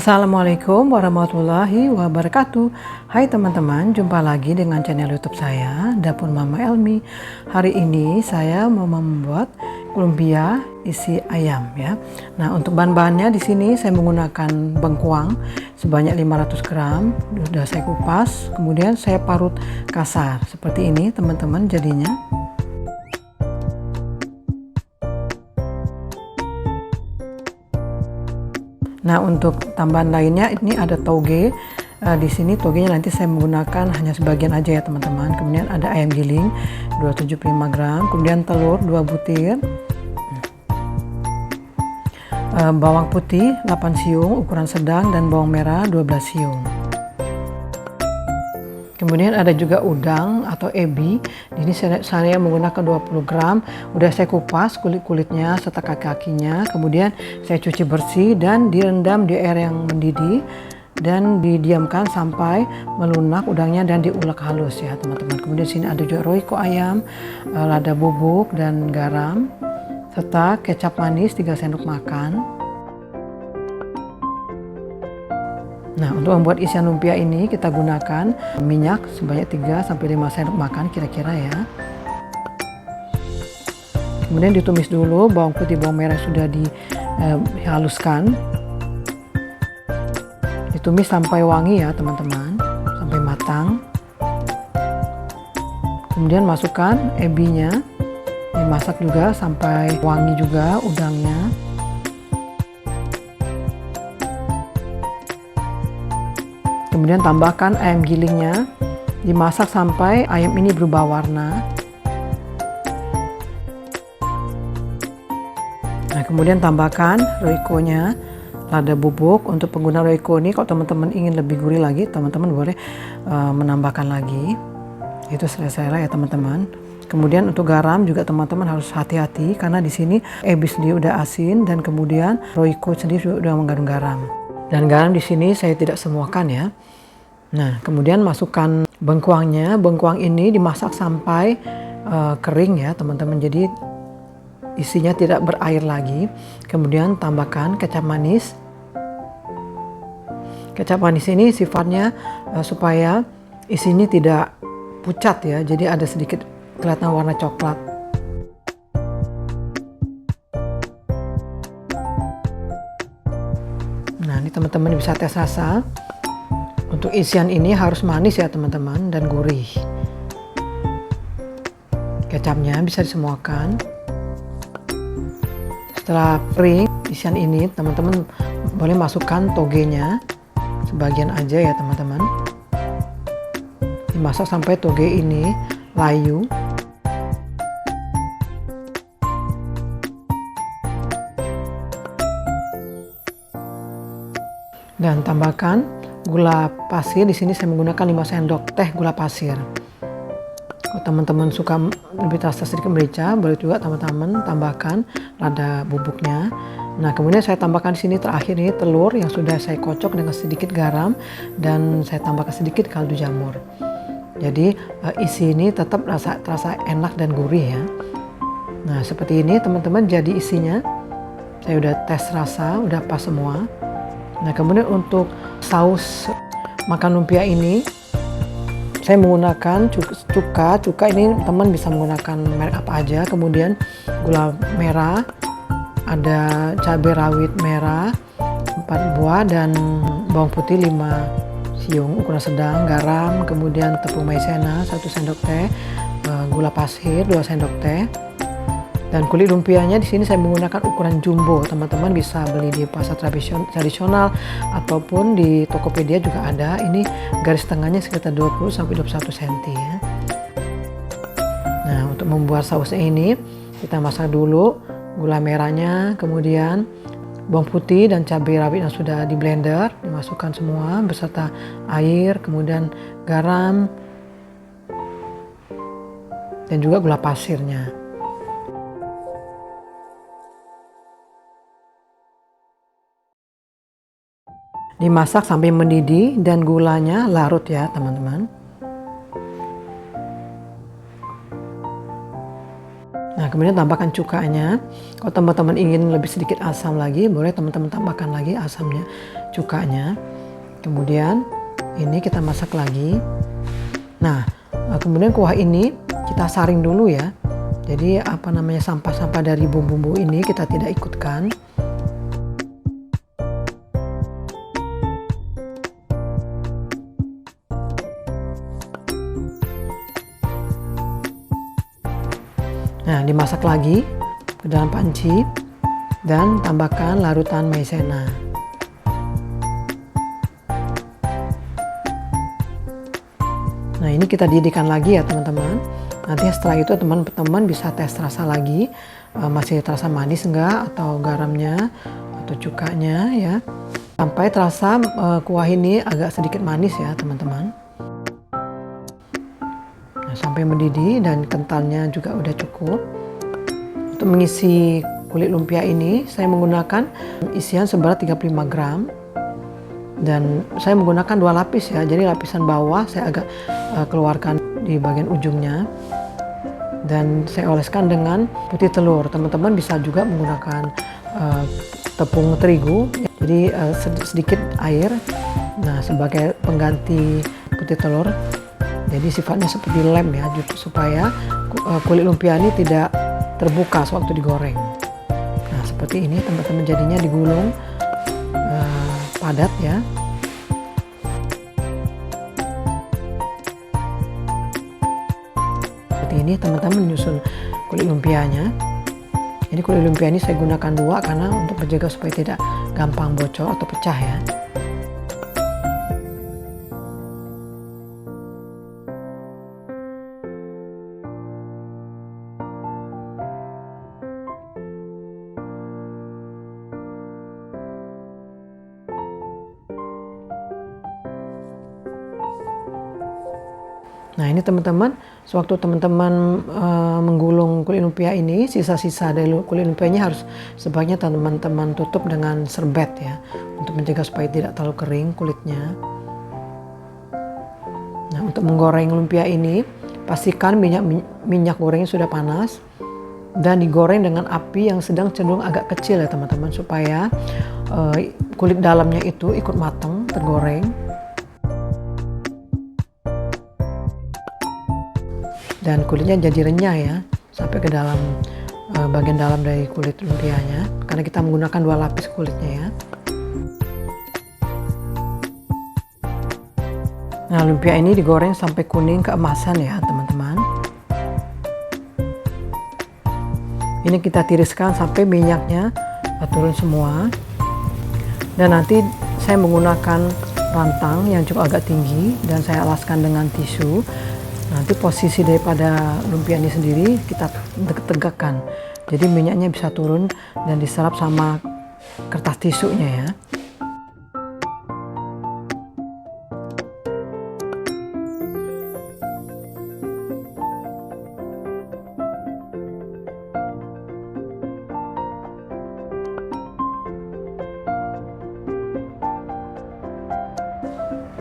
Assalamualaikum warahmatullahi wabarakatuh. Hai teman-teman, jumpa lagi dengan channel YouTube saya, Dapur Mama Elmi. Hari ini saya mau membuat lumpia isi ayam ya. Nah, untuk bahan-bahannya di sini saya menggunakan bengkuang sebanyak 500 gram. Sudah saya kupas, kemudian saya parut kasar. Seperti ini teman-teman jadinya. Nah, untuk tambahan lainnya ini ada toge. Di sini togenya nanti saya menggunakan hanya sebagian aja ya teman-teman. Kemudian ada ayam giling 275 gram, kemudian telur 2 butir, bawang putih 8 siung ukuran sedang, dan bawang merah 12 siung. Kemudian ada juga udang atau ebi. Ini saya menggunakan 20 gram. Udah saya kupas kulit-kulitnya serta kaki-kakinya. Kemudian saya cuci bersih dan direndam di air yang mendidih dan didiamkan sampai melunak udangnya dan diulek halus ya teman-teman. Kemudian sini ada juga royco ayam, lada bubuk dan garam, serta kecap manis 3 sendok makan. Nah, untuk membuat isian lumpia ini kita gunakan minyak sebanyak 3-5 sendok makan kira-kira ya. Kemudian ditumis dulu bawang putih, bawang merah sudah dihaluskan. Ditumis sampai wangi ya teman-teman, sampai matang. Kemudian masukkan ebinya, dimasak juga sampai wangi juga udangnya. Kemudian tambahkan ayam gilingnya, dimasak sampai ayam ini berubah warna. Nah, kemudian tambahkan royco-nya, lada bubuk. Untuk pengguna royco ini kalau teman-teman ingin lebih gurih lagi, teman-teman boleh menambahkan lagi. Itu selera ya teman-teman. Kemudian untuk garam juga teman-teman harus hati-hati karena di sini ebi sendiri udah asin dan kemudian royco sendiri sudah mengandung garam. Dan garam di sini saya tidak semuakan ya. Nah, kemudian masukkan bengkuangnya. Bengkuang ini dimasak sampai kering ya teman-teman. Jadi isinya tidak berair lagi. Kemudian tambahkan kecap manis. Kecap manis ini sifatnya supaya isinya tidak pucat ya. Jadi ada sedikit kelihatan warna coklat. Nah, ini teman-teman bisa tes rasa. Untuk isian ini harus manis ya teman-teman dan gurih. Kecapnya bisa disemuakan. Setelah kering isian ini, teman-teman boleh masukkan togenya sebagian aja ya teman-teman. Dimasak sampai toge ini layu. Dan tambahkan gula pasir. Di sini saya menggunakan 5 sendok teh gula pasir. Kalau teman-teman suka lebih rasa sedikit merica, boleh juga teman-teman tambahkan lada bubuknya. Nah, kemudian saya tambahkan di sini terakhir ini telur yang sudah saya kocok dengan sedikit garam dan saya tambahkan sedikit kaldu jamur. Jadi isi ini tetap terasa enak dan gurih ya. Nah, seperti ini teman-teman jadi isinya. Saya udah tes rasa, udah pas semua. Nah, kemudian untuk saus makan lumpia ini saya menggunakan cuka ini teman bisa menggunakan merek apa aja. Kemudian gula merah, ada cabai rawit merah 4 buah dan bawang putih 5 siung ukuran sedang, garam, kemudian tepung maizena 1 sendok teh, gula pasir 2 sendok teh. Dan kulit lumpianya di sini saya menggunakan ukuran jumbo. Teman-teman bisa beli di pasar tradisional ataupun di Tokopedia juga ada. Ini garis tengahnya sekitar 20-21 cm ya. Nah, untuk membuat sausnya ini kita masak dulu gula merahnya, kemudian bawang putih dan cabai rawit yang sudah di blender dimasukkan semua beserta air, kemudian garam dan juga gula pasirnya. Dimasak sampai mendidih dan gulanya larut ya teman-teman. Nah, Nah, kemudian tambahkan cukanya. Kalau teman-teman ingin lebih sedikit asam lagi, boleh teman-teman tambahkan lagi asamnya, cukanya. Kemudian ini kita masak lagi. Nah, kemudian kuah ini kita saring dulu ya. Jadi sampah-sampah dari bumbu-bumbu ini kita tidak ikutkan. Nah, dimasak lagi ke dalam panci dan tambahkan larutan maizena. Nah, ini kita didihkan lagi ya teman-teman. Nanti setelah itu teman-teman bisa tes rasa lagi, masih terasa manis enggak, atau garamnya atau cukanya ya. Sampai terasa kuah ini agak sedikit manis ya teman-teman. Nah, sampai mendidih dan kentalnya juga udah cukup. Untuk mengisi kulit lumpia ini saya menggunakan isian seberat 35 gram. Dan saya menggunakan 2 lapis ya, jadi lapisan bawah saya agak keluarkan di bagian ujungnya dan saya oleskan dengan putih telur. Teman-teman bisa juga menggunakan tepung terigu, jadi sedikit air, nah sebagai pengganti putih telur. Jadi sifatnya seperti lem ya, supaya kulit lumpia ini tidak terbuka sewaktu digoreng. Nah seperti ini teman-teman, jadinya digulung padat ya. Seperti ini teman-teman menyusun kulit lumpianya. Jadi kulit lumpia ini saya gunakan 2 karena untuk menjaga supaya tidak gampang bocor atau pecah ya. Nah ini teman-teman, sewaktu teman-teman menggulung kulit lumpia ini, sisa-sisa dari kulit lumpianya harus sebaiknya teman-teman tutup dengan serbet ya, untuk menjaga supaya tidak terlalu kering kulitnya. Nah untuk menggoreng lumpia ini, pastikan minyak gorengnya sudah panas dan digoreng dengan api yang sedang cenderung agak kecil ya teman-teman, supaya kulit dalamnya itu ikut matang, tergoreng. Dan kulitnya jadi renyah ya, sampai ke dalam bagian dalam dari kulit lumpianya, karena kita menggunakan 2 lapis kulitnya ya. Nah lumpia ini digoreng sampai kuning keemasan ya teman-teman. Ini kita tiriskan sampai minyaknya turun semua. Dan nanti saya menggunakan rantang yang cukup agak tinggi dan saya alaskan dengan tisu. Nanti posisi daripada lumpia ini sendiri kita tegakkan, jadi minyaknya bisa turun dan diserap sama kertas tisunya ya.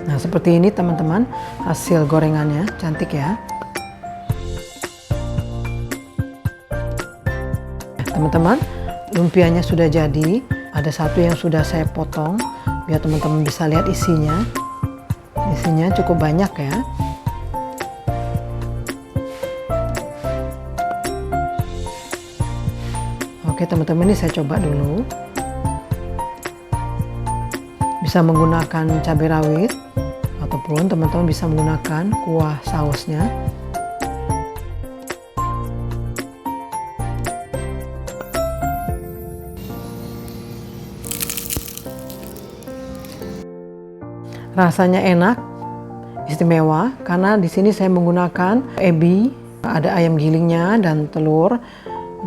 Nah seperti ini teman-teman hasil gorengannya, cantik ya. Teman-teman, lumpianya sudah jadi. Ada satu yang sudah saya potong biar teman-teman bisa lihat isinya. Isinya cukup banyak ya. Oke teman-teman, ini saya coba dulu. Bisa menggunakan cabai rawit ataupun teman-teman bisa menggunakan kuah sausnya. Rasanya enak, istimewa karena di sini saya menggunakan ebi, ada ayam gilingnya dan telur.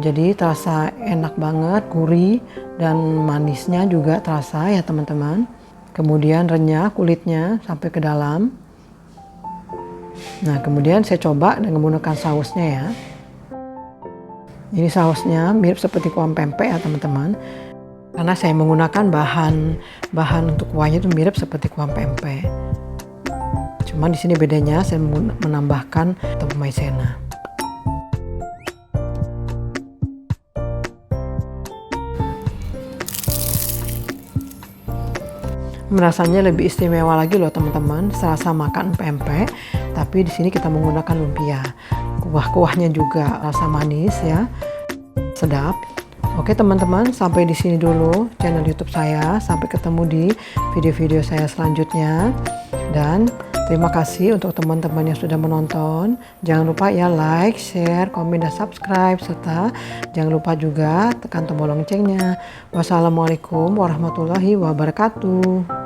Jadi terasa enak banget, gurih dan manisnya juga terasa ya teman-teman. Kemudian renyah kulitnya sampai ke dalam. Nah kemudian saya coba dengan menggunakan sausnya ya. Ini sausnya mirip seperti kuah pempek ya teman-teman. Karena saya menggunakan bahan untuk kuahnya itu mirip seperti kuah pempek. Cuma di sini bedanya saya menambahkan tepung maizena. Rasanya lebih istimewa lagi loh teman-teman, serasa makan pempek, tapi di sini kita menggunakan lumpia. Kuah-kuahnya juga rasa manis ya, sedap. Oke teman-teman, sampai di sini dulu channel YouTube saya. Sampai ketemu di video-video saya selanjutnya. Dan terima kasih untuk teman-teman yang sudah menonton. Jangan lupa ya like, share, komen, dan subscribe. Serta jangan lupa juga tekan tombol loncengnya. Wassalamualaikum warahmatullahi wabarakatuh.